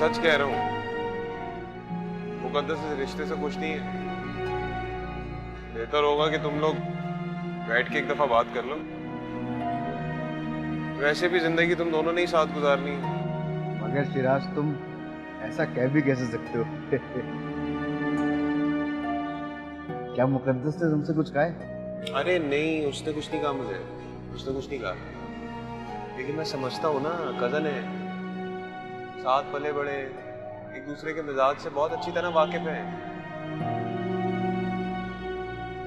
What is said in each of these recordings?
सच कह रहा हूँ, मुकद्दस इस रिश्ते से खुश नहीं है। बेहतर होगा कि तुम लोग बैठ के एक दफा बात कर लो। वैसे भी जिंदगी तुम दोनों ने ही साथ गुजारनी है। मगर शिराज, तुम ऐसा कह भी कैसे सकते हो? क्या मुकद्दस ने तुमसे कुछ कहा है? अरे नहीं, उसने कुछ नहीं कहा मुझे, उसने कुछ नहीं कहा। लेकिन मैं समझता हूँ ना, कजन है, साथ पले बड़े, एक दूसरे के मिजाज से बहुत अच्छी तरह वाकिफ हैं।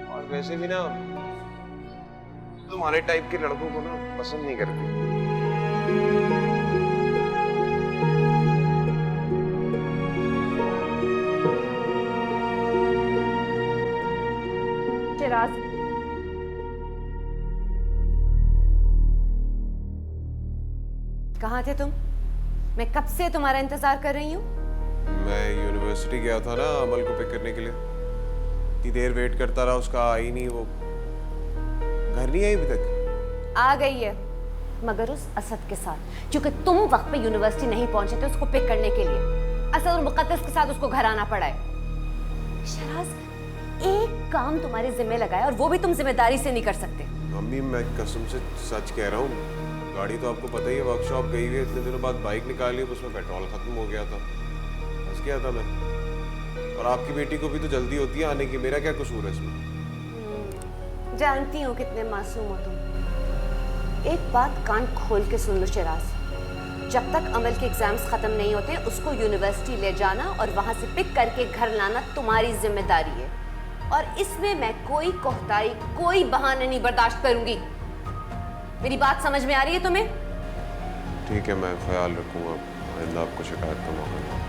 और वैसे भी ना तुम्हारे टाइप के लड़कों को ना पसंद नहीं करती। शिराज, कहाँ थे तुम? मैं कब से तुम्हारा इंतजार कर रही हूँ। मैं यूनिवर्सिटी गया था ना अमल को पिक करने के लिए। इतनी देर वेट करता रहा, उसका आ ही नहीं। वो घर नहीं आई अभी तक। आ गई है, मगर उस असद के साथ, क्योंकि तुम वक्त पे यूनिवर्सिटी नहीं पहुंचे थे उसको पिक करने के लिए। असद और मुकद्दस के साथ उसको घर आना पड़ा है। शराज, एक काम तुम्हारे जिम्मे लगाया और वो भी तुम जिम्मेदारी से नहीं कर सकते। मम्मी, मैं कसम से सच कह रहा हूँ। गाड़ी तो आपको पता ही है, वर्कशॉप गई हुई है। इतने दिनों बाद बाइक निकाली, उसमें पेट्रोल खत्म हो गया था, फंस गया था मैं। और आपकी बेटी को भी तो जल्दी होती है आने की, मेरा क्या कसूर है इसमें? जानती हूँ कितने मासूम हो तुम। एक बात कान खोल के सुन लो शिराज, जब तक अमल के एग्जाम्स खत्म नहीं होते उसको यूनिवर्सिटी ले जाना और वहां से पिक करके घर लाना तुम्हारी जिम्मेदारी है। और इसमें मैं कोई कोताही, कोई बहाना नहीं बर्दाश्त करूंगी। मेरी बात समझ में आ रही है तुम्हें? ठीक है, मैं ख्याल रखूंगा, आइंदा आपको शिकायत का मौका नहीं।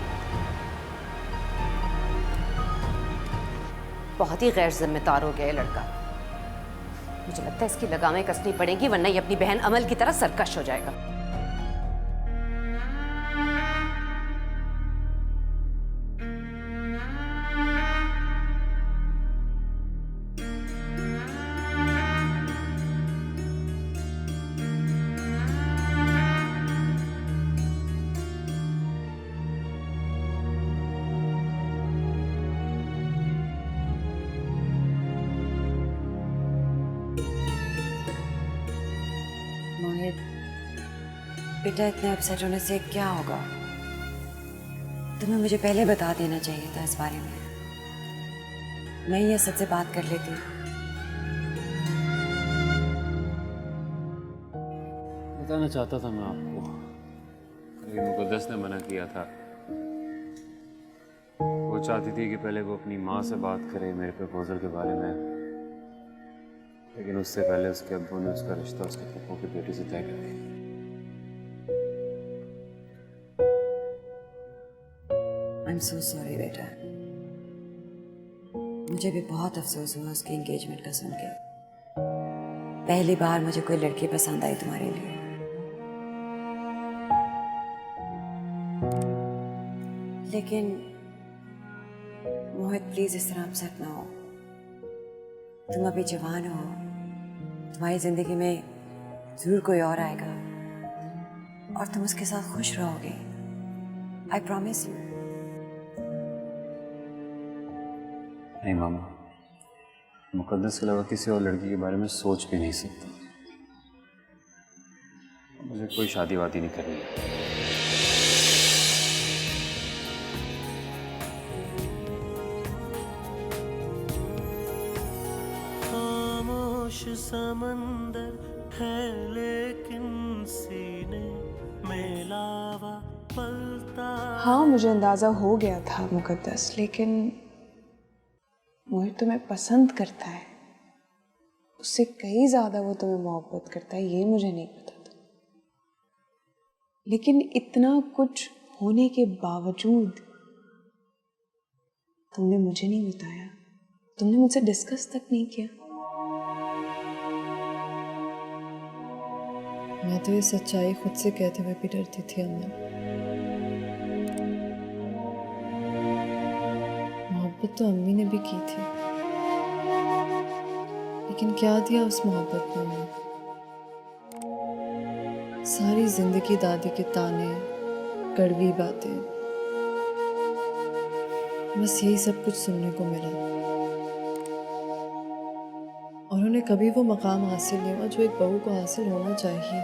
बहुत ही गैर जिम्मेदार हो गया है लड़का। मुझे लगता है इसकी लगामें कसनी पड़ेगी, वरना ये अपनी बहन अमल की तरह सरकश हो जाएगा। मोहित, बेटा इतने अपसेट होने से क्या होगा? तुम्हें मुझे पहले बता देना चाहिए था इस बारे में। मैं ये सच से बात कर लेती। बताना चाहता था मैं आपको, लेकिन मुकद्दस ने मना किया था। वो चाहती थी कि पहले वो अपनी माँ से बात करे मेरे प्रपोजल के बारे में, लेकिन उससे पहले उसके अब्बू ने उसका रिश्ता उसके पप्पू की बेटी से तय कर दिया। आई एम सो सॉरी बेटा। मुझे भी बहुत अफसोस हुआ उसकी एंगेजमेंट का सुन के। पहली बार मुझे कोई लड़की पसंद आई तुम्हारे लिए। लेकिन मोहित प्लीज इस तरह अपसेट ना हो। तुम अभी जवान हो, तुम्हारी जिंदगी में जरूर कोई और आएगा और तुम उसके साथ खुश रहोगे। I promise you. नहीं मामा, मुकद्दस के अलावा किसी और लड़की के बारे में सोच भी नहीं सकता। मुझे कोई शादी वादी नहीं करनी है। समंदर है लेकिन सीने में लावा पलता। हाँ, मुझे अंदाजा हो गया था मुकद्दस, लेकिन मोहित तुम्हें पसंद करता है। उससे कहीं ज्यादा वो तुम्हें मोहब्बत करता है, ये मुझे नहीं पता था। लेकिन इतना कुछ होने के बावजूद तुमने मुझे नहीं बताया, तुमने मुझसे डिस्कस तक नहीं किया। मैं तो ये सच्चाई खुद से कहते हुए भी डरती थी अमन। मोहब्बत तो अम्मी ने भी की थी, लेकिन क्या दिया उस मोहब्बत में उन्हें? सारी जिंदगी दादी के ताने, कड़वी बातें, बस यही सब कुछ सुनने को मिला। और उन्हें कभी वो मकाम हासिल नहीं हुआ जो एक बहू को हासिल होना चाहिए।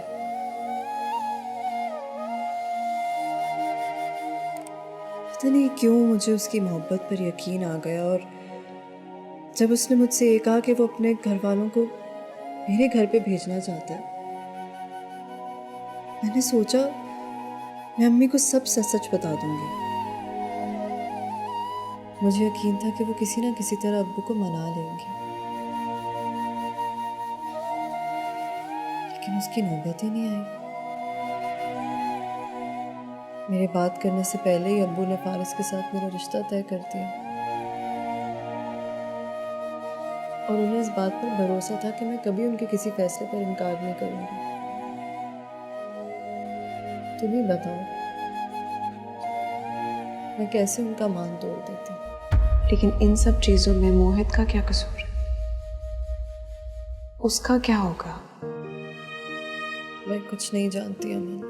पता नहीं क्यों मुझे उसकी मोहब्बत पर यकीन आ गया, और जब उसने मुझसे ये कहा कि वो अपने घर वालों को मेरे घर पे भेजना चाहता है, मैंने सोचा मैं अम्मी को सब सच सच बता दूंगी। मुझे यकीन था कि वो किसी ना किसी तरह अब्बू को मना लेंगे, लेकिन उसकी नौबत ही नहीं आई। मेरे बात करने से पहले ही अब्बू ने फारिस के साथ मेरा रिश्ता तय कर दिया, और उन्हें इस बात पर भरोसा था कि मैं कभी उनके किसी फैसले पर इनकार नहीं करूंगी। तुम ही बताओ मैं कैसे उनका मान तोड़ देती। लेकिन इन सब चीजों में मोहित का क्या कसूर है? उसका क्या होगा? मैं कुछ नहीं जानती अमन।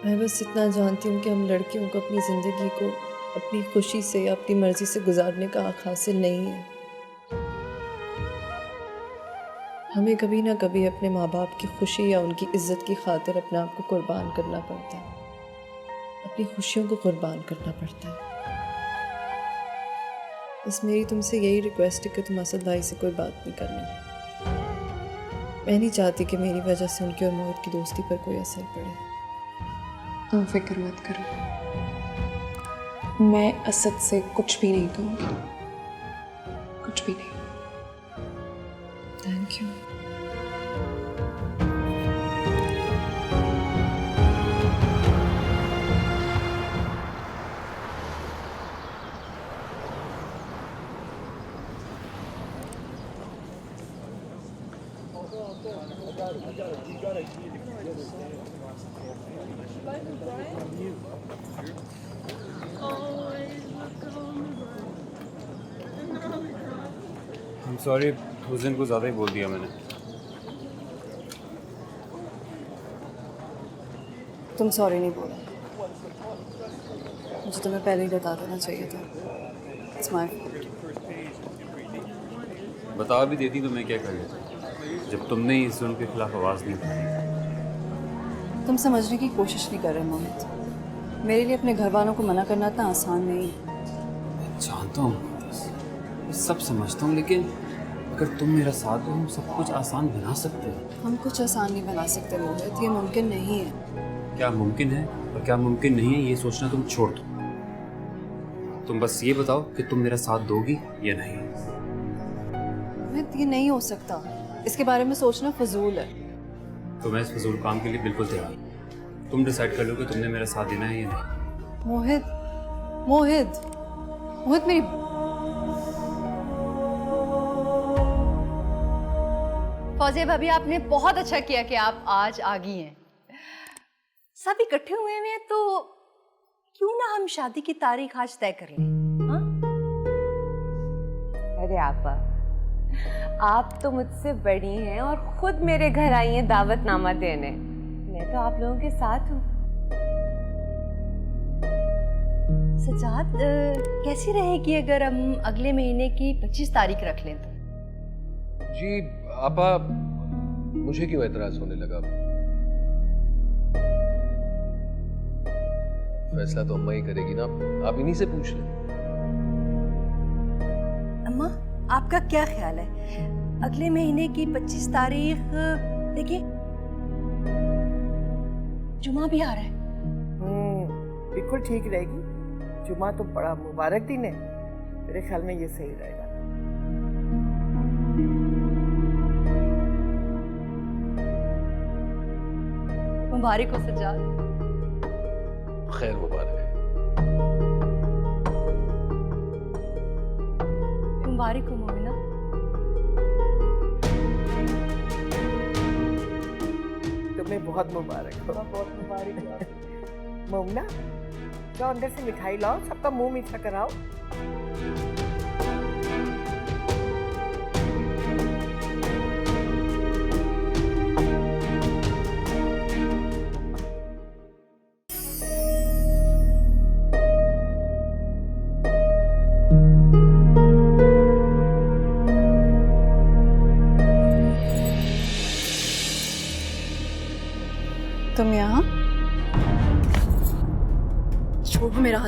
मैं बस इतना जानती हूँ कि हम लड़कियों को अपनी जिंदगी को अपनी खुशी से या अपनी मर्जी से गुजारने का हक हासिल नहीं है। हमें कभी ना कभी अपने माँ बाप की खुशी या उनकी इज्जत की खातिर अपने आप को कुर्बान करना पड़ता है, अपनी खुशियों को कुर्बान करना पड़ता है। बस मेरी तुमसे यही रिक्वेस्ट है कि तुम असद भाई से कोई बात नहीं करना। मैं नहीं चाहती कि मेरी वजह से उनकी और मोहित की दोस्ती पर कोई असर पड़े। तुम फिक्र मत करो, मैं असद से कुछ भी नहीं कहूँगी, कुछ भी नहीं। Thank you. सॉरी, उस दिन को ज़्यादा ही बोल दिया मैंने। तुम सॉरी नहीं बोला, मुझे तुम्हें पहले ही बता देना चाहिए था। It's my fault. बता भी देती तो मैं क्या कर लेता, जब तुमने इस जुल्म के खिलाफ आवाज़ नहीं उठाई। तुम समझने की कोशिश नहीं कर रहे मोहित। मेरे लिए अपने घर वालों को मना करना इतना आसान नहीं है। जानता हूँ, सब समझता हूँ, लेकिन अगर तुम मेरा साथ दो हम सब कुछ आसान बना सकते हैं। हम कुछ आसान नहीं बना सकते मोहित, ये मुमकिन नहीं है। क्या मुमकिन है और क्या मुमकिन नहीं है ये सोचना तुम छोड़ दो। तुम बस ये बताओ कि तुम मेरा साथ दोगी या नहीं। मोहित ये नहीं हो सकता, इसके बारे में सोचना फजूल है। तो मैं इस फजूल काम के लिए बिल्कुल तैयार हूँ। तुम डिसाइड कर लो कि तुमने मेरा साथ देना है या नहीं। मोहित मोहित मोहित मेरी फौजिया भाभी, आपने बहुत अच्छा किया कि आप आज आ गई हैं। सब इकट्ठे हुए हैं तो क्यों ना हम शादी की तारीख आज तय कर लें? हाँ? अरे आपा, आप तो मुझसे बड़ी हैं और खुद मेरे घर आई हैं दावतनामा देने। मैं तो आप लोगों के साथ हूँ। सजाद, कैसी रहेगी अगर हम अगले महीने की 25 तारीख रख लें तो? जी आपा, मुझे क्यों एतराज होने लगा? फैसला तो अम्मा ही करेगी ना, आप इन्हीं से पूछ लें। अम्मा, आपका क्या ख्याल है अगले महीने की 25 तारीख? देखिए जुमा भी आ रहा है। बिल्कुल ठीक रहेगी। जुमा तो बड़ा मुबारक दिन है, मेरे ख्याल में ये सही रहेगा। मुबारक हो सजाद। खैर मुबारक है। मुबारक हो मोमिना। तुम्हें बहुत मुबारक हो। बहुत मुबारक हो। मोमना, जाओ अंदर से मिठाई लाओ, सबका मुंह मीठा कराओ।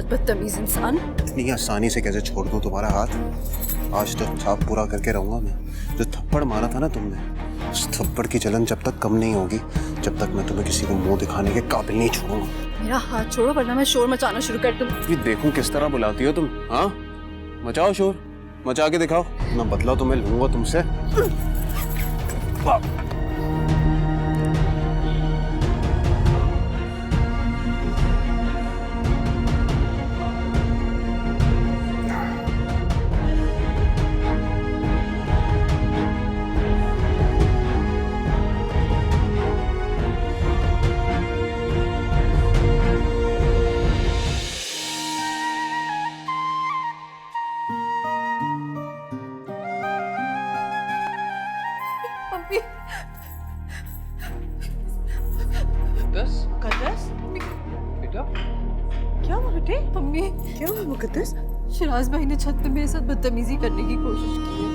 बदतमीज इंसान। इतनी आसानी से कैसे छोड़ दूं तुम्हारा हाथ? आज तक छाप पूरा करके रहूंगा मैं। जो थप्पड़ मारा था ना तुमने, उस थप्पड़ की जलन जब तक कम नहीं होगी, जब तक मैं तुम्हें किसी को मुंह दिखाने के काबिल नहीं छोड़ूंगा। मेरा हाथ छोड़ो वरना मैं शोर मचाना शुरू कर दूं। ये देखूं किस तरह बुलाती हो तुम। हाँ, मचाओ शोर, मचा के दिखाओ ना। बदला तो मैं लूंगा तुमसे। मुकद्दस बेटा क्या हुआ बेटे? मम्मी, क्या हुआ मुकद्दस? शिराज भाई ने छत पे मेरे साथ बदतमीजी करने की कोशिश की है।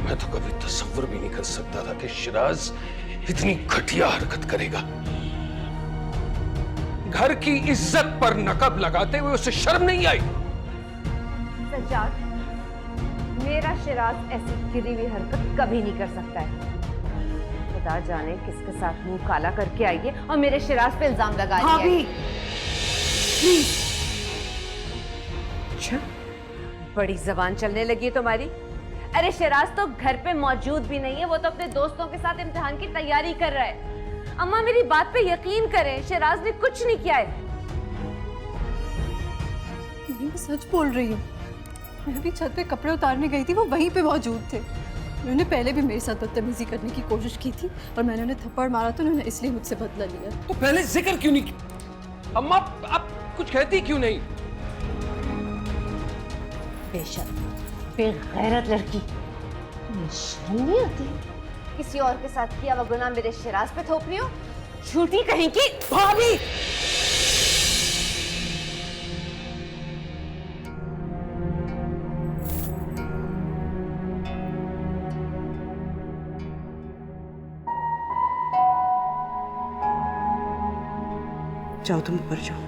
मैं तो कभी तसव्वुर भी नहीं कर सकता था कि शिराज इतनी घटिया हरकत करेगा। घर की इज्जत पर नकब लगाते हुए उसे शर्म नहीं आई। सज्जाद, मेरा शिराज ऐसी गिरी हुई हरकत कभी नहीं कर सकता है। खुदा जाने किसके साथ मुंह काला करके आई है और मेरे शिराज पे इल्जाम लगा दिया है। प्लीज। अच्छा, बड़ी जबान चलने लगी है तुम्हारी। अरे शिराज तो घर पे मौजूद भी नहीं है, वो तो अपने दोस्तों के साथ इम्तिहान की तैयारी कर रहा है। अम्मा मेरी बात पे यकीन करें, शिराज ने कुछ नहीं किया है। मैं सच बोल रही हूँ। मैं अभी छत पे कपड़े उतारने गई थी, वो वहीं पे मौजूद थे। उन्होंने पहले भी मेरे साथ बदतमीजी करने की कोशिश की थी और मैंने उन्हें थप्पड़ मारा तो उन्होंने इसलिए मुझसे बदला लिया। तो पहले जिक्र क्यों नहीं किया? अम्मा आप कुछ कहती क्यों नहीं? बेशक बेगैरत लड़की, शर्म नहीं आती किसी और के साथ किया वो गुनाह मेरे शिराज पे थोप रही हो? झूठी कहीं की। भाभी जाओ, तुम ऊपर जाओ,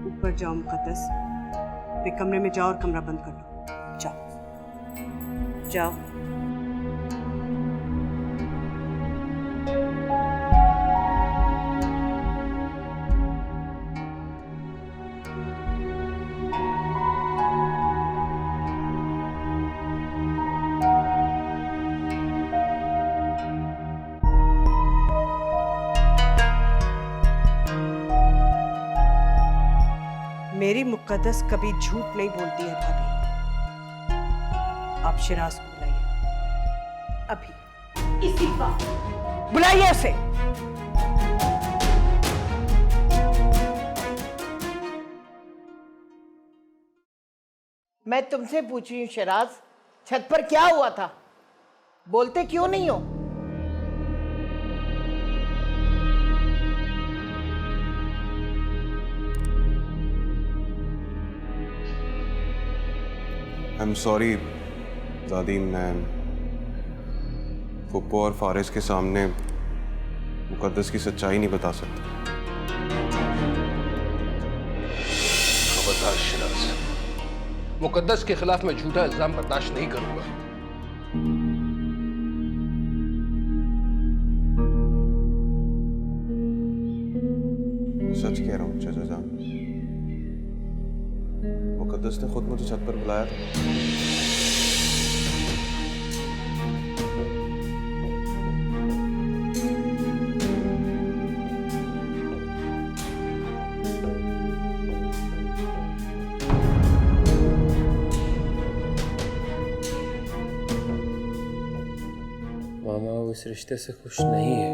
ऊपर जाओ मुकद्दस। अपने कमरे में जाओ और कमरा बंद कर लो। जाओ जाओ। मेरी मुकद्दस कभी झूठ नहीं बोलती है भाभी। आप शिराज को बुलाइए अभी, इसी वक्त बुलाइए उसे। मैं तुमसे पूछ रही हूँ शिराज, छत पर क्या हुआ था? बोलते क्यों नहीं हो? आई एम सॉरी दादी, मैं फुप्पो और फारिस के सामने मुकद्दस की सच्चाई नहीं बता सकता। खबरदार शिराज, मुकद्दस के खिलाफ मैं झूठा इल्जाम बर्दाश्त नहीं करूंगा। सच कह रहा हूँ चाचा जान, मुकद्दस ने खुद मुझे छत पर बुलाया था। मामा वो इस रिश्ते से खुश नहीं है।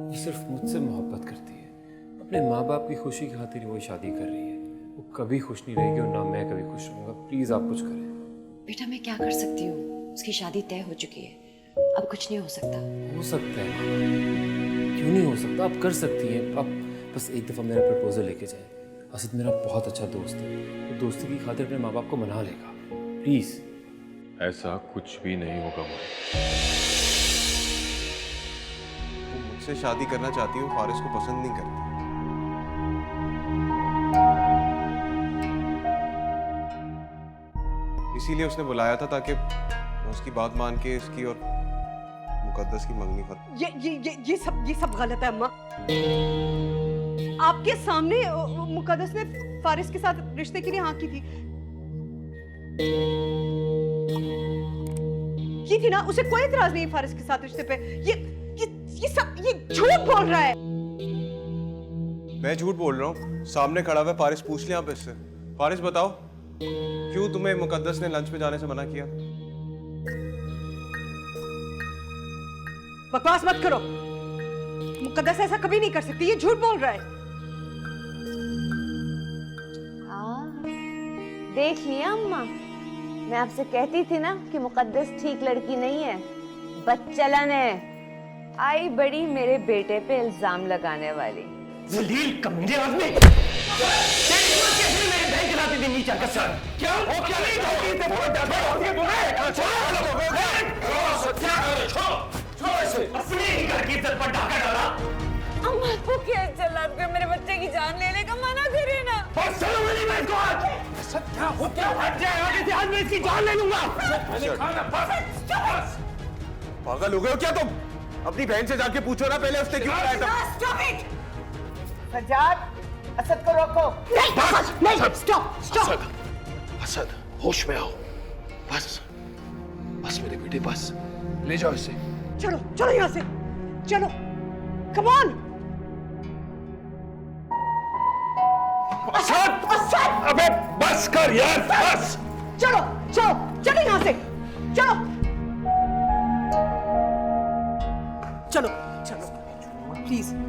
वो सिर्फ मुझसे मोहब्बत करती है। अपने माँ बाप की खुशी की खातिर वो शादी कर रही है। वो कभी खुश नहीं रहेगी और ना मैं कभी खुश रहूंगा। प्लीज आप कुछ करें। बेटा मैं क्या कर सकती हूँ, उसकी शादी तय हो चुकी है, अब कुछ नहीं हो सकता। हो सकता है मामा, क्यों नहीं हो सकता? आप कर सकती हैं। आप बस एक दफ़ा मेरा प्रपोजल लेके जाएं। असद मेरा बहुत अच्छा दोस्त है, वो दोस्ती की खातिर अपने माँ बाप को मना लेगा। प्लीज। ऐसा कुछ भी नहीं होगा मोहित। वो मुझसे शादी करना चाहती हूँ, फारिस को पसंद नहीं करती। इसीलिए उसने बुलाया था ताकि मैं उसकी बात मान के इसकी और मुकद्दस की मंगनी कर। ये सब गलत है अम्मा। आपके सामने मुकद्दस ने फारिस के साथ रिश्ते के लिए हाँ की थी। की थी ना, उसे कोई इतराज नहीं फारिस के साथ रिश्ते पे। ये झूठ बोल रहा है। मैं झूठ बोल रहा हूँ? सामने खड़ा हुआ है फारिस, पूछ लिया आप इससे। फारिस बताओ, क्यों तुम्हें मुकद्दस ने लंच पे जाने से मना किया? बकवास मत करो। मुकद्दस ऐसा कभी नहीं कर सकती, ये झूठ बोल रहा है। देख लिया अम्मा, मैं आपसे कहती थी ना कि मुकद्दस ठीक लड़की नहीं है, बदचलन है। आई बड़ी मेरे बेटे पे इल्जाम लगाने वाली। जलील कमीने आदमी। अम्मा को क्या चला आपके मेरे बच्चे की जान लेने का मना करे ना। इसकी जान ले लूंगा। पागल हो गए हो क्या तुम? अपनी बहन से जाके पूछो ना पहले उसने क्यों बुलाया था। सज्जाद, असद को रोको। नहीं, स्टॉप। असद, होश में आओ। बस मेरे बेटे, बस ले जाओ इसे। चलो यहाँ से, चलो, कम ऑन। असद, अबे बस कर यार, बस। चलो यहाँ से, चलो,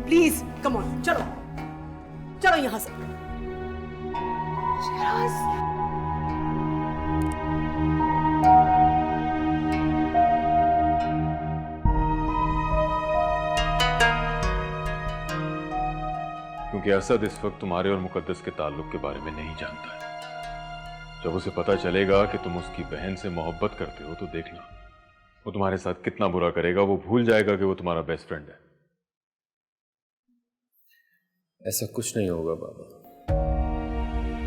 प्लीज, कम ऑन, चलो यहाँ से। क्योंकि असद इस वक्त तुम्हारे और मुकद्दस के ताल्लुक के बारे में नहीं जानता है। जब उसे पता चलेगा कि तुम उसकी बहन से मोहब्बत करते हो तो देखना वो तुम्हारे साथ कितना बुरा करेगा। वो भूल जाएगा कि वो तुम्हारा बेस्ट फ्रेंड है। ऐसा कुछ नहीं होगा बाबा,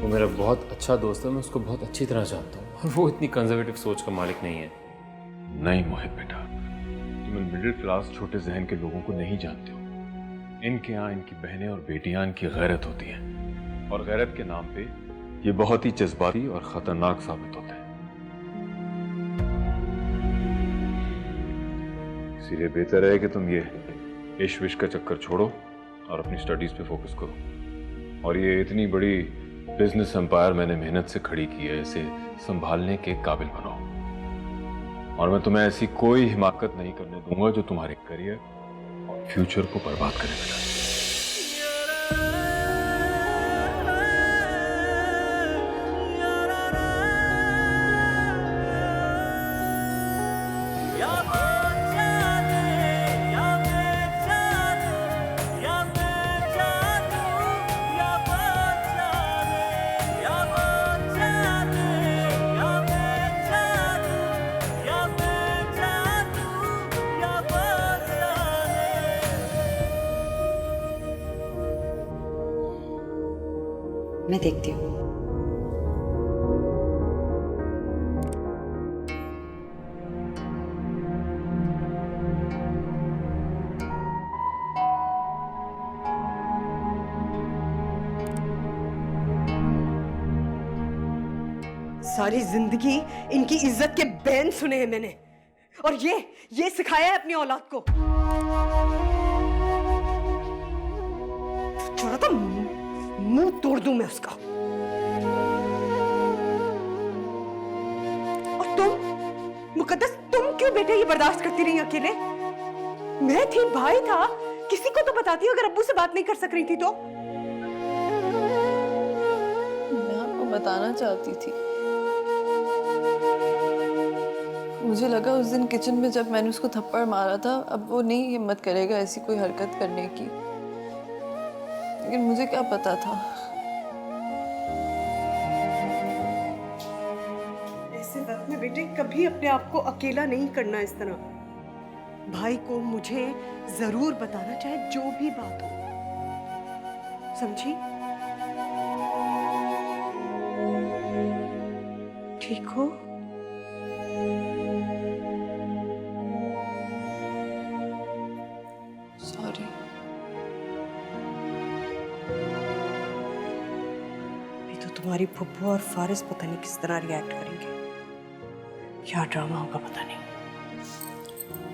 वो मेरा बहुत अच्छा दोस्त है, मैं उसको बहुत अच्छी तरह जानता हूँ और वो इतनी कंजर्वेटिव सोच का मालिक नहीं है। नहीं मोहित बेटा, तुम इन मिडिल क्लास छोटे जहन के लोगों को नहीं जानते हो। इनके यहाँ इनकी बहनें और बेटियां इनकी गैरत होती हैं और गैरत के नाम पे ये बहुत ही जज्बाती और खतरनाक साबित होते हैं। इसीलिए बेहतर है कि तुम ये इश्क विश्क का चक्कर छोड़ो और अपनी स्टडीज पे फोकस करो। और ये इतनी बड़ी बिजनेस एम्पायर मैंने मेहनत से खड़ी की है, इसे संभालने के काबिल बनाओ। और मैं तुम्हें ऐसी कोई हिमाकत नहीं करने दूंगा जो तुम्हारे करियर और फ्यूचर को बर्बाद करे बेटा। मैं देखती हूँ। सारी जिंदगी इनकी इज्जत के बैन सुने हैं मैंने, और ये सिखाया है अपनी औलाद को। छोड़ा तो मुंह तोड़ दूं मैं उसका। और तुम मुकद्दस, तुम क्यों बेटे ये बर्दाश्त करती रही अकेले? मैं थी, भाई था, किसी को तो बताती अगर अब्बू से बात नहीं कर सक रही थी तो। मैं आपको बताना चाहती थी, मुझे लगा उस दिन किचन में जब मैंने उसको थप्पड़ मारा था अब वो नहीं हिम्मत करेगा ऐसी कोई हरकत करने की, लेकिन मुझे क्या पता था बेटे, कभी अपने आप को अकेला नहीं करना इस तरह। भाई को मुझे जरूर बताना, चाहे जो भी बात हो, समझी? ठीक हो? सॉरी। नहीं तो तुम्हारी फुप्पू और फारिस पता नहीं किस तरह रिएक्ट करेंगे। क्या ड्रामा होगा पता नहीं।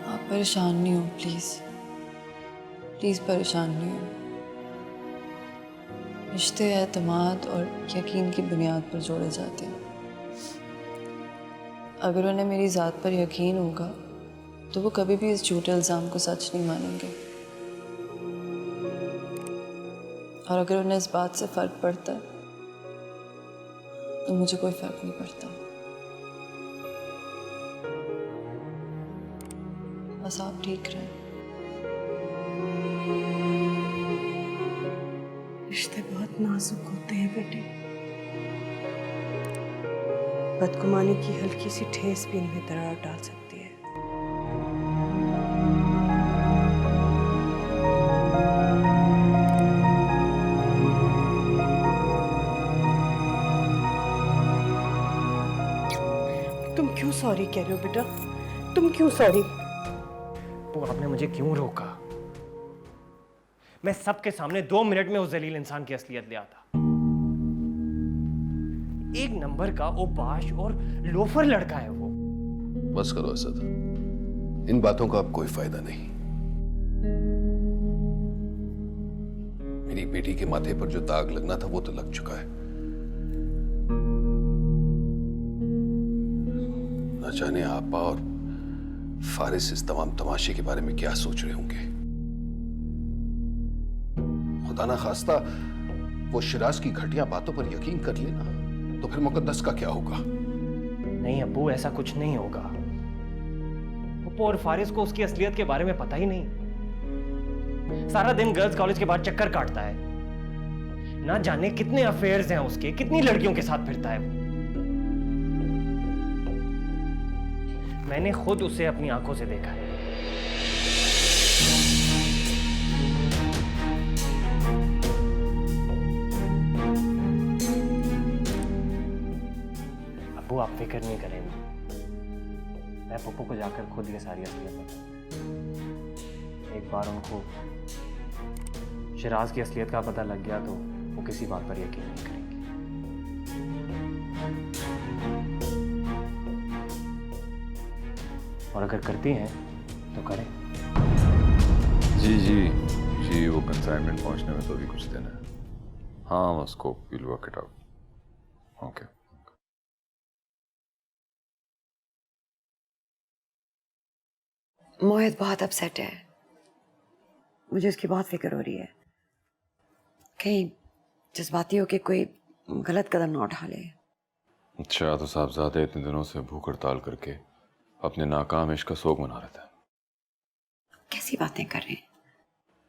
आप परेशान नहीं हो, प्लीज़ प्लीज़ परेशान नहीं हो। रिश्ते एतमाद और यकीन की बुनियाद पर जोड़े जाते हैं। अगर उन्हें मेरी ज़ात पर यकीन होगा तो वो कभी भी इस झूठे इल्ज़ाम को सच नहीं मानेंगे, और अगर उन्हें इस बात से फ़र्क पड़ता है तो मुझे कोई फ़र्क नहीं पड़ता। बस आप ठीक रहें। रिश्ते बहुत नाजुक होते हैं बेटे। बदगुमानी की हल्की सी ठेस भी इनमें दरार डाल सकती है। तुम क्यों सॉरी कह रहे हो बेटा? तुम क्यों सॉरी? वो आपने मुझे क्यों रोका? मैं सबके सामने 2 मिनट में उस जलील इंसान की असलियत ले आता। एक नंबर का ओबाश और लोफर लड़का है वो। बस करो असद, इन बातों का अब कोई फायदा नहीं। मेरी बेटी के माथे पर जो दाग लगना था वो तो लग चुका है। न जाने आपा और फारिस इस तमाम तमाशे के बारे में क्या सोच रहे होंगे। खुदा ना खास्ता वो शिराज की घटिया बातों पर यकीन कर लेना तो फिर मुकद्दस का क्या होगा? नहीं अब्बू, ऐसा कुछ नहीं होगा। पप्पू और फारिस को उसकी असलियत के बारे में पता ही नहीं। सारा दिन गर्ल्स कॉलेज के बाद चक्कर काटता है। ना जाने कितने अफेयर्स हैं उसके, कितनी लड़कियों के साथ फिरता है वो। मैंने खुद उसे अपनी आंखों से देखा है। अब्बू आप फिक्र नहीं करें, मैं पप्पू को जाकर खुद ये सारी असलियत बताऊंगा। एक बार उनको शिराज की असलियत का पता लग गया तो वो किसी बात पर यकीन नहीं करेंगे। और अगर करती हैं तो करें। जी वो कंसाइनमेंट पहुंचने में तो भी कुछ दिन है। हाँ उसको will work it out. Okay. Mohit बहुत अपसेट है। मुझे उसकी बहुत फिक्र हो रही है, कहीं जज्बाती होके कोई गलत कदम ना उठा ले। अच्छा तो साहबजादे इतने दिनों से भूख हड़ताल करके अपने नाकाम इश्क का शोक मना रहे थे। कैसी बातें कर रहे हैं?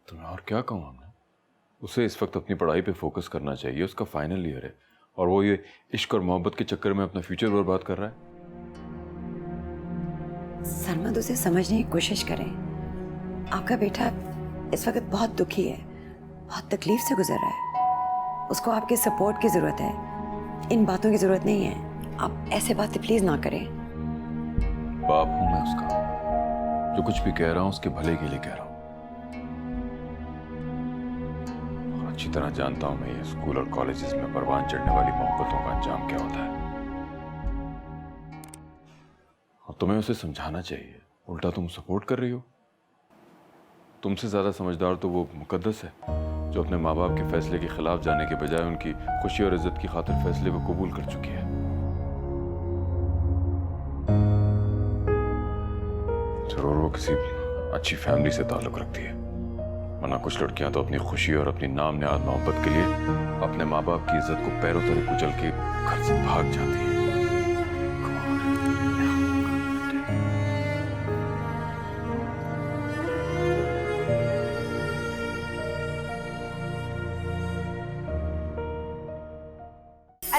तो मैं और क्या कहूँ? हमने उसे इस वक्त अपनी पढ़ाई पे फोकस करना चाहिए। उसका फाइनल ईयर है और वो ये इश्क और मोहब्बत के चक्कर में अपना फ्यूचर बर्बाद कर रहा है। सरमद, उसे समझने की कोशिश करें। आपका बेटा इस वक्त बहुत दुखी है, बहुत तकलीफ से गुजर रहा है। उसको आपके सपोर्ट की ज़रूरत है, इन बातों की ज़रूरत नहीं है। आप ऐसे बातें प्लीज़ ना करें। बाप हूं मैं उसका, जो कुछ भी कह रहा हूं उसके भले के लिए कह रहा हूं। और अच्छी तरह जानता हूं मैं ये स्कूल और कॉलेजेस में परवान चढ़ने वाली मोहब्बतों का अंजाम क्या होता है। और तुम्हें उसे समझाना चाहिए, उल्टा तुम सपोर्ट कर रही हो। तुमसे ज्यादा समझदार तो वो मुकद्दस है, जो अपने माँ बाप के फैसले के खिलाफ जाने के बजाय उनकी खुशी और इज्जत की खातिर फैसले को कबूल कर चुकी है। जरूर वो किसी अच्छी फैमिली से ताल्लुक रखती है, वरना कुछ लड़कियां तो अपनी खुशी और अपनी नाम निहाद मोहब्बत के लिए अपने माँ बाप की इज्जत को पैरों तले कुचल के घर से भाग जाती है।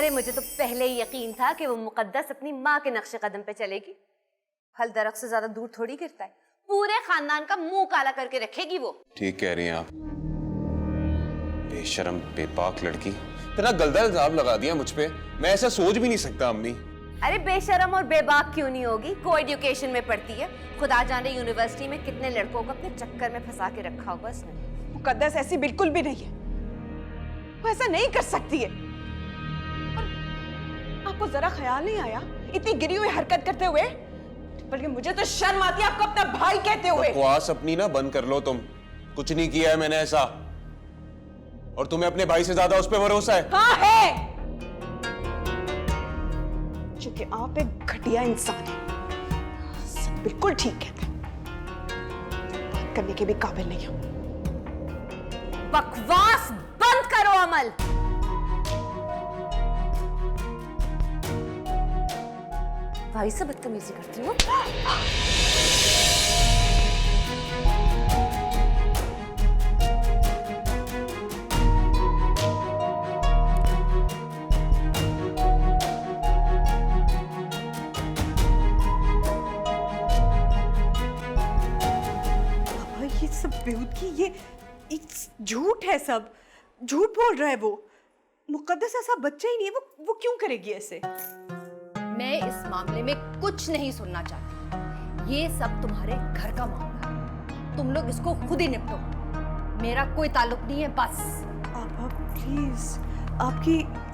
अरे मुझे तो पहले ही यकीन था कि वो मुकद्दस अपनी माँ के नक्शे कदम पे चलेगी। फल दरख्त से ज्यादा दूर थोड़ी गिरता है, पूरे खानदान का मुंह काला करके रखेगी वो। ठीक कह रही हैं आप। बेशरम बेपाक लड़की, इतना गलत इल्जाम लगा दिया मुझ पे। मैं ऐसा सोच भी नहीं सकता अम्मी। अरे बेशरम और बेबाक क्यों नहीं होगी, को एजुकेशन में पढ़ती है। खुदा जाने यूनिवर्सिटी में कितने लड़कों को अपने चक्कर में फंसा के रखा होगा उसने। मुकद्दस ऐसी बिल्कुल भी नहीं है, वो ऐसा नहीं कर सकती है। और आपको जरा ख्याल नहीं आया इतनी गिरी हुई हरकत करते हुए? बल्कि मुझे तो शर्म आती है आपको अपना भाई कहते हुए। बकवास अपनी ना बंद कर लो तुम। कुछ नहीं किया है मैंने ऐसा, और तुम्हें अपने भाई से ज्यादा उस पर भरोसा है। हाँ है, क्योंकि आप एक घटिया इंसान हैं। सब बिल्कुल ठीक कहते हैं, बात करने के भी काबिल नहीं हो। बकवास बंद करो अमल। भाई से बदतमीजी करती हो। ये सब बेहूदगी, ये झूठ है, सब झूठ बोल रहा है वो। मुकद्दस ऐसा बच्चा ही नहीं है, वो क्यों करेगी ऐसे? मैं इस मामले में कुछ नहीं सुनना चाहती। ये सब तुम्हारे घर का मामला है, तुम लोग इसको खुद ही निपटो, मेरा कोई ताल्लुक नहीं है। बस आप प्लीज,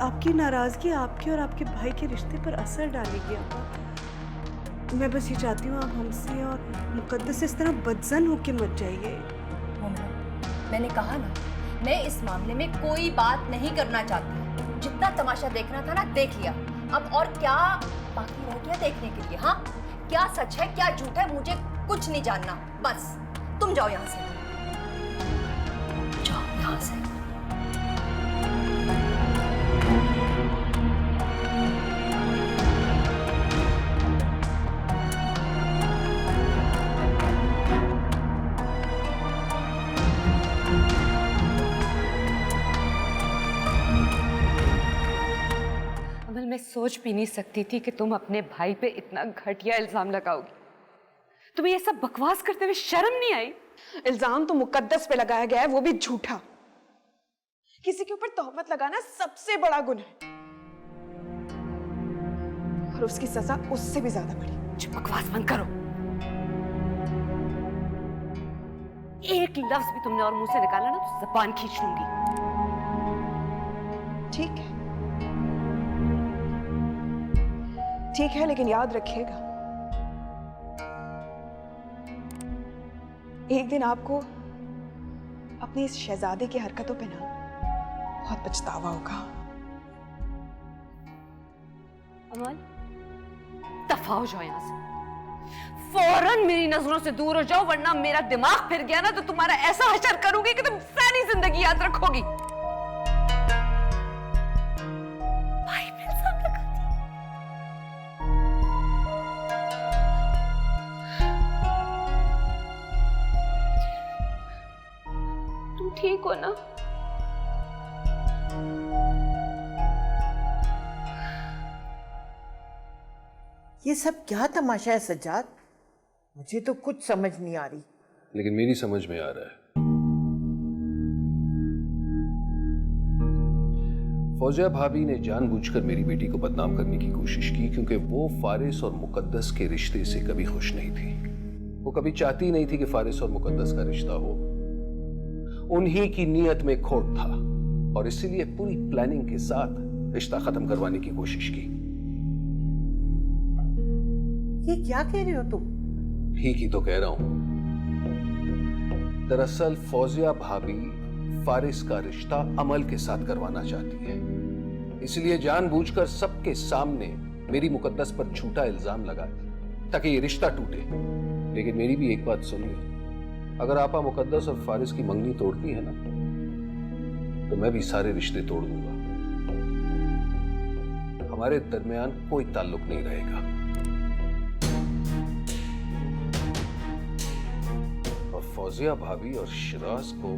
आपकी नाराजगी आपके और आपके भाई के रिश्ते पर असर डालेगी। मैं बस ये चाहती हूँ आप हमसे और मुकद्दस इस तरह बदजन होके मत जाइए। मैंने कहा ना, मैं इस मामले में कोई बात नहीं करना चाहती। जितना तमाशा देखना था ना देख लिया, अब और क्या बाकी रह गया देखने के लिए? हाँ, क्या सच है क्या झूठ है मुझे कुछ नहीं जानना। बस तुम जाओ यहाँ से, जाओ यहाँ से। मैं सोच भी नहीं सकती थी कि तुम अपने भाई पे इतना घटिया इल्जाम लगाओगी। तुम्हें ये सब बकवास करते हुए शर्म नहीं आई? इल्जाम तो मुकद्दस पे लगाया गया है, वो भी झूठा। किसी के ऊपर तोहमत लगाना सबसे बड़ा गुनाह है, और उसकी सजा उससे भी ज्यादा बड़ी। बकवास बंद करो। एक लफ्ज भी तुमने और मुंह से निकाला ना तो ज़बान खींच लूंगी। ठीक है, लेकिन याद रखिएगा, एक दिन आपको अपनी इस शहजादे की हरकतों पे ना बहुत पछतावा होगा। अमल, दफा हो जाओ यहाँ से, फौरन मेरी नजरों से दूर हो जाओ, वरना मेरा दिमाग फिर गया ना तो तुम्हारा ऐसा हशर करूंगी कि तुम सारी जिंदगी याद रखोगी। भाई पे इल्जाम लगाती। तुम ठीक हो ना? ये सब क्या तमाशा है सज्जाद? मुझे तो कुछ समझ नहीं आ रही। लेकिन मेरी समझ में आ रहा है। फौजिया भाभी ने जानबूझकर मेरी बेटी को बदनाम करने की कोशिश की, क्योंकि वो फारिस और मुकद्दस के रिश्ते से कभी खुश नहीं थी। वो कभी चाहती नहीं थी कि फारिस और मुकद्दस का रिश्ता हो। उन्हीं की नीयत में खोट था, और इसीलिए पूरी प्लानिंग के साथ रिश्ता खत्म करवाने की कोशिश की। ये क्या कह रहे हो तुम? ठीक ही तो कह रहा हूं। दरअसल फौजिया भाभी फारिस का रिश्ता अमल के साथ करवाना चाहती है, इसलिए जानबूझकर सबके सामने मेरी मुकद्दस पर झूठा इल्जाम लगाया ताकि ये रिश्ता टूटे। लेकिन मेरी भी एक बात सुन ले, अगर आपा मुकद्दस और फारिस की मंगनी तोड़ती है ना, तो मैं भी सारे रिश्ते तोड़ दूंगा। हमारे दरमियान कोई ताल्लुक नहीं रहेगा। फौजिया भाभी और शिराज को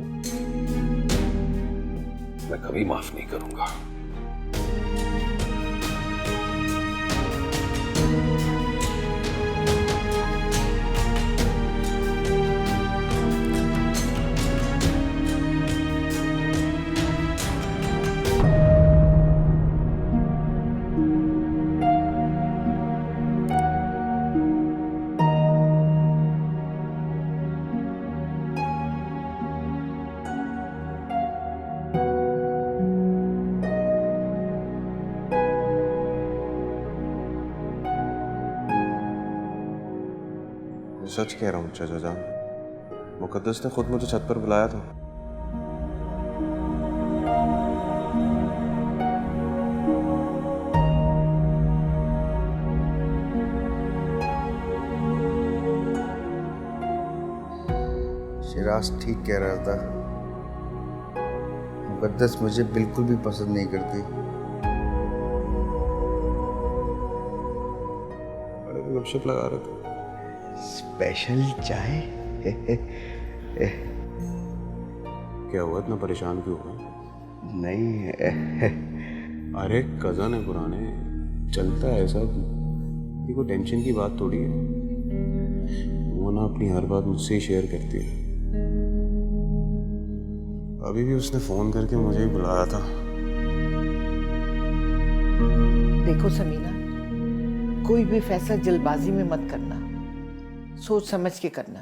मैं कभी माफ नहीं करूंगा। सच कह रहा हूँ चाचा जान, मुकद्दस ने खुद मुझे छत पर बुलाया था। शिराज ठीक कह रहा था, मुकद्दस मुझे बिल्कुल भी पसंद नहीं करती। बड़े गपशप लगा रहे थे। स्पेशल चाय? क्या हुआ, इतना परेशान क्यों हुआ? नहीं। अरे कजन है पुराने, चलता है सब, ये कोई टेंशन की बात थोड़ी है। वो ना अपनी हर बात मुझसे ही शेयर करती है। अभी भी उसने फोन करके मुझे ही बुलाया था। देखो समीना, कोई भी फैसला जल्दबाजी में मत करना, सोच समझ के करना।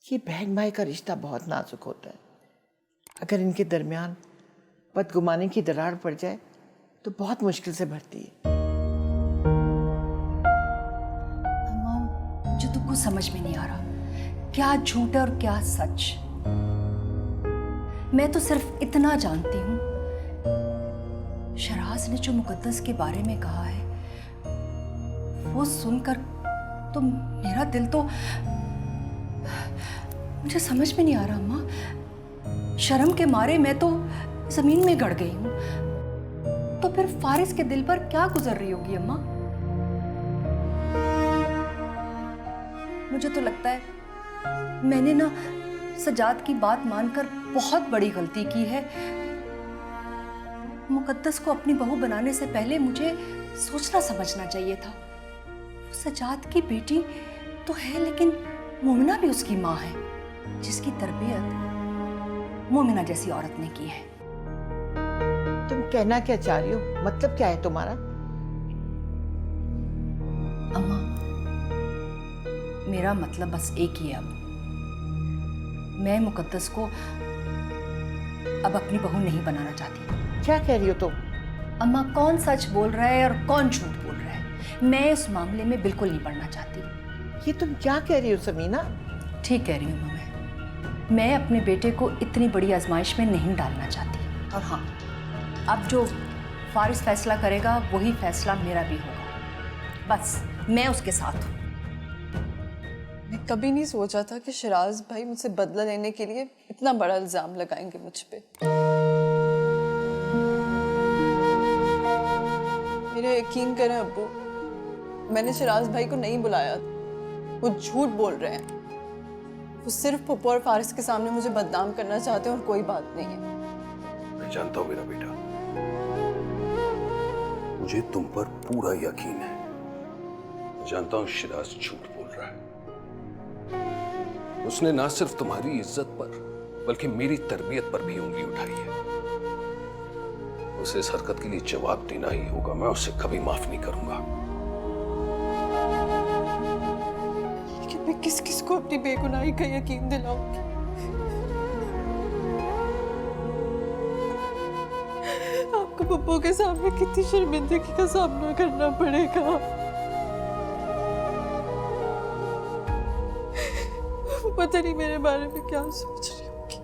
ये बहन भाई का रिश्ता बहुत नाजुक होता है। अगर इनके दरमियान बदगुमानी की दरार पड़ जाए तो बहुत मुश्किल से भरती है। अम्मा, मुझे तुमको समझ में नहीं आ रहा, क्या झूठ है और क्या सच। मैं तो सिर्फ इतना जानती हूँ, शराज ने जो मुकद्दस के बारे में कहा है, वो सुनकर तो मेरा दिल तो, मुझे समझ में नहीं आ रहा अम्मा। शर्म के मारे मैं तो जमीन में गड़ गई हूँ। तो फिर फारिस के दिल पर क्या गुजर रही होगी अम्मा? मुझे तो लगता है मैंने ना सजाद की बात मानकर बहुत बड़ी गलती की है। मुकद्दस को अपनी बहू बनाने से पहले मुझे सोचना समझना चाहिए था। वो सजाद की बेटी तो है, लेकिन मोमिना भी उसकी माँ है, जिसकी तरबियत मोमिना जैसी औरत ने की है। तुम कहना क्या चाह रही हो? मतलब क्या है तुम्हारा? अम्मा, मेरा मतलब बस एक ही है। अब मैं मुकद्दस को अब अपनी बहू नहीं बनाना चाहती। क्या कह रही हो तुम? अम्मा, कौन सच बोल रहा है और कौन झूठ बोल रहा है, मैं इस मामले में बिल्कुल नहीं पढ़ना चाहती। ये तुम क्या कह रही हो समीना? ठीक कह रही हूँ अम्मा, मैं अपने बेटे को इतनी बड़ी आजमाइश में नहीं डालना चाहती। और हाँ, अब जो फारिस फैसला करेगा वही फैसला मेरा भी होगा। बस मैं उसके साथ हूँ। मैं कभी नहीं सोचा था कि शिराज भाई मुझसे बदला लेने के लिए इतना बड़ा इल्जाम लगाएंगे मुझ पे। मेरा यकीन करें अब्बू, मैंने शिराज भाई को नहीं बुलाया। वो झूठ बोल रहे हैं। वो सिर्फ पप्पू और फारिस के सामने मुझे बदनाम करना चाहते हैं और कोई बात नहीं है। मैं जानता हूं मेरा बेटा, मुझे तुम पर पूरा यकीन है। मैं जानता हूं शिराज झूठ बोल रहा है। उसने ना सिर्फ तुम्हारी इज्जत पर बल्कि मेरी तरबियत पर भी उंगली उठाई है। उसे इस हरकत के लिए जवाब देना ही होगा। मैं उसे कभी माफ नहीं करूंगा। लेकिन मैं किस किस को अपनी बेगुनाही का यकीन दिलाऊंगी? आपको पप्पू के सामने कितनी शर्मिंदगी का सामना करना पड़ेगा। पता नहीं मेरे बारे में क्या सोच रही होगी।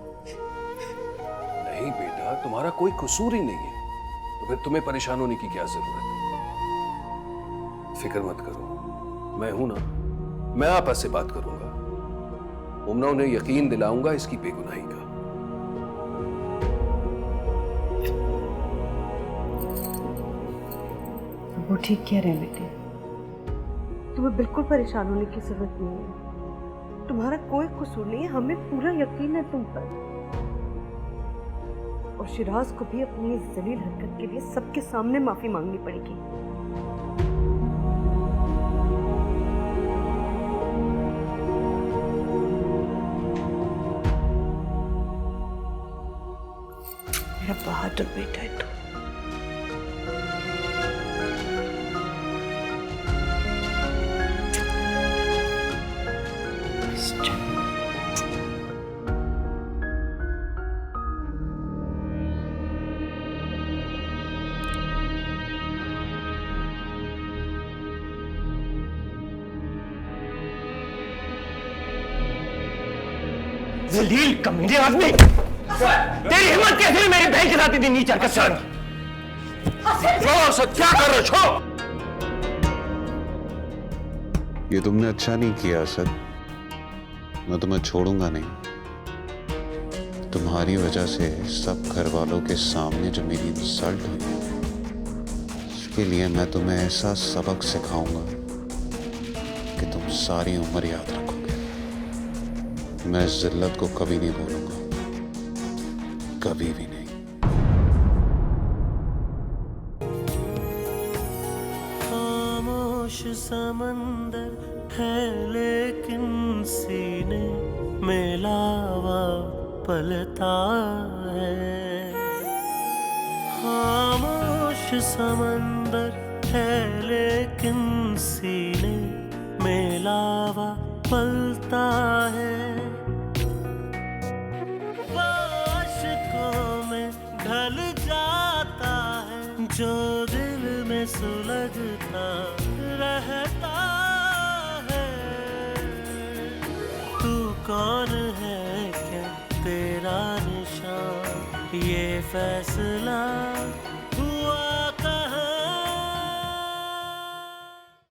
नहीं बेटा, तुम्हारा कोई कसूर ही नहीं है, तो फिर तुम्हें परेशान होने की क्या जरूरत है? फिक्र मत करो, मैं हूं ना। मैं आपस से बात करूंगा, मुमना उन्हें यकीन दिलाऊंगा इसकी बेगुनाही का। वो ठीक कह रहे हैं बेटे। तुम्हें बिल्कुल परेशान होने की जरूरत नहीं है। तुम्हारा कोई कसूर नहीं है, हमें पूरा यकीन है तुम पर। और शिराज को भी अपनी इस जलील हरकत के लिए सबके सामने माफी मांगनी पड़ेगी। मेरा बहादुर बेटा है तू। जलील कमीने आदमी, तेरी हिम्मत कैसे हुई मेरी बहन के साथ इतनी नीच हरकत करना? क्या कर रहे हो? ये तुमने अच्छा नहीं किया असद। मैं तुम्हें छोड़ूंगा नहीं। तुम्हारी वजह से सब घर वालों के सामने जो मेरी इंसल्ट हुई, उसके लिए मैं तुम्हें ऐसा सबक सिखाऊंगा कि तुम सारी उम्र याद रखोगे। मैं इस जिल्लत को कभी नहीं भूलूंगा, कभी भी नहीं। खामोश समंदर है लेकिन सीने में लावा पलता है। खामोश समंदर है लेकिन सीने में लावा पलता है। बाशिकों में ढल जाता है जो दिल में सुलगता रहता है। तू कौन है क्या तेरा निशान, ये फैसला